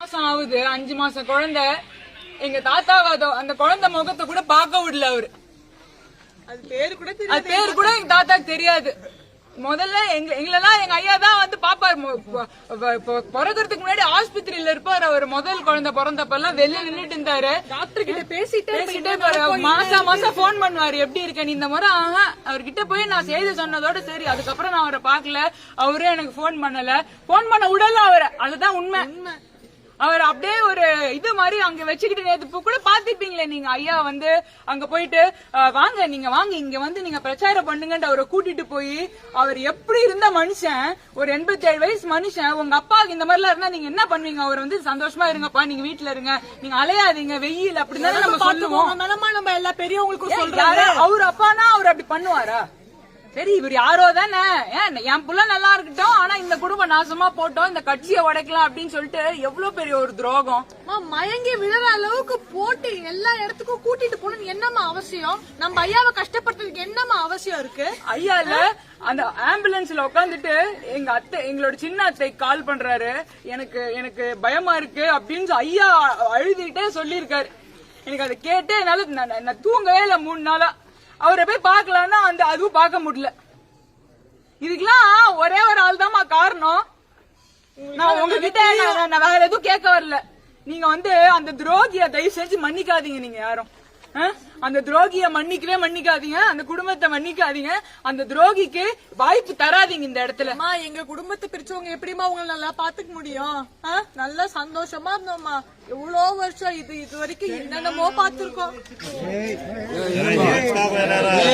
மாசம் ஆகுது, 5 மாசம் குழந்தை. எங்க தாத்தா அந்த குழந்தை முகத்தை கூட பார்க்க விடல அவரு. அது பேரு கூட எங்க தாத்தாக்கு தெரியாது. முதல்ல எங்களெல்லாம் எங்க ஐயா தான் வந்து பாப்பாரு. பிறக்கிறதுக்கு முன்னாடி ஆஸ்பத்திரியில இருப்பாரு. அவர் முதல் குழந்தை பிறந்தப்பெல்லாம் வெளில நின்றுட்டு இருந்தாரு. டாக்டர் கிட்ட பேசிட்டே மாசம் போன் பண்ணுவாரு, எப்படி இருக்க நீ இந்த முறை. அவர்கிட்ட போய் நான் செய்தி சொன்னதோட சரி. அதுக்கப்புறம் நான் அவரை பாக்கல. அவரே எனக்கு போன் பண்ண விடல அவரை. அதுதான் உண்மை. அவர் அப்படியே ஒரு இது மாதிரி அங்க வச்சுக்கிட்டு நேத்து கூட பாத்திருப்பீங்களே நீங்க. ஐயா வந்து அங்க போயிட்டு வாங்க நீங்க வாங்க இங்க வந்து நீங்க பிரச்சாரம் பண்ணுங்கன்னு அவரை கூட்டிட்டு போய், அவர் எப்படி இருந்த மனுஷன், ஒரு 87 வயசு மனுஷன். உங்க அப்பாவுக்கு இந்த மாதிரி எல்லாம் இருந்தா நீங்க என்ன பண்ணுவீங்க? அவர் வந்து சந்தோஷமா இருங்கப்பா, நீங்க வீட்டுல இருங்க, நீங்க அலையாதீங்க, வெயில் அப்படின்னு நம்ம சொல்லுவோம். நம்ம எல்லா பெரியவங்களுக்கும் சொல்றாரு. அவர் அப்பானா அவர் அப்படி பண்ணுவாரா? சரி, இவர் யாரோ தானே, என் புள்ள நல்லா இருக்கட்டும், ஆனா இந்த குடும்பம் நாசமா போட்டோம், இந்த கட்சியை உடைக்கலாம் அப்படின்னு சொல்லிட்டு எவ்வளவு பெரிய ஒரு துரோகம். மயங்கி விழுற அளவுக்கு போட்டு எல்லா இடத்துக்கும் கூட்டிட்டு போகணும் என்னமா அவசியம்? நம்ம ஐயாவை கஷ்டப்படுறதுக்கு என்னமா அவசியம் இருக்கு? ஐயா இல்ல, அந்த ஆம்புலன்ஸ்ல உட்காந்துட்டு எங்களோட சின்ன அத்தை கால் பண்றாரு, எனக்கு பயமா இருக்கு அப்படின்னு ஐயா அழுதுகிட்டே சொல்லிருக்காரு. எனக்கு அதை கேட்டு என்னால நான் தூங்கவே இல்ல 3 நாளா. அவரை போய் பாக்கலாம்னா அதுவும் பார்க்க முடியல. இதுக்கெல்லாம் ஒரே ஒரு ஆள் தான் காரணம். நான் உங்ககிட்ட நான் வேற எதுவும் கேட்க வரல. நீங்க வந்து அந்த துரோகிய தயவு செஞ்சு மன்னிக்காதீங்க. நீங்க யாரும் அந்த துரோகிய மன்னிக்காதீங்க. அந்த குடும்பத்தை மன்னிக்காதீங்க. அந்த துரோகிக்கு வாய்ப்பு தராதீங்க இந்த இடத்துல. எங்க குடும்பத்தை பிரிச்சவங்க எப்படிமா உங்களை நல்லா பாத்துக்க முடியும்? நல்லா சந்தோஷமா இருந்தோம்மா. எவ்வளவு வருஷம் இது வரைக்கும் என்னென்னமோ பாத்துருக்கோம்.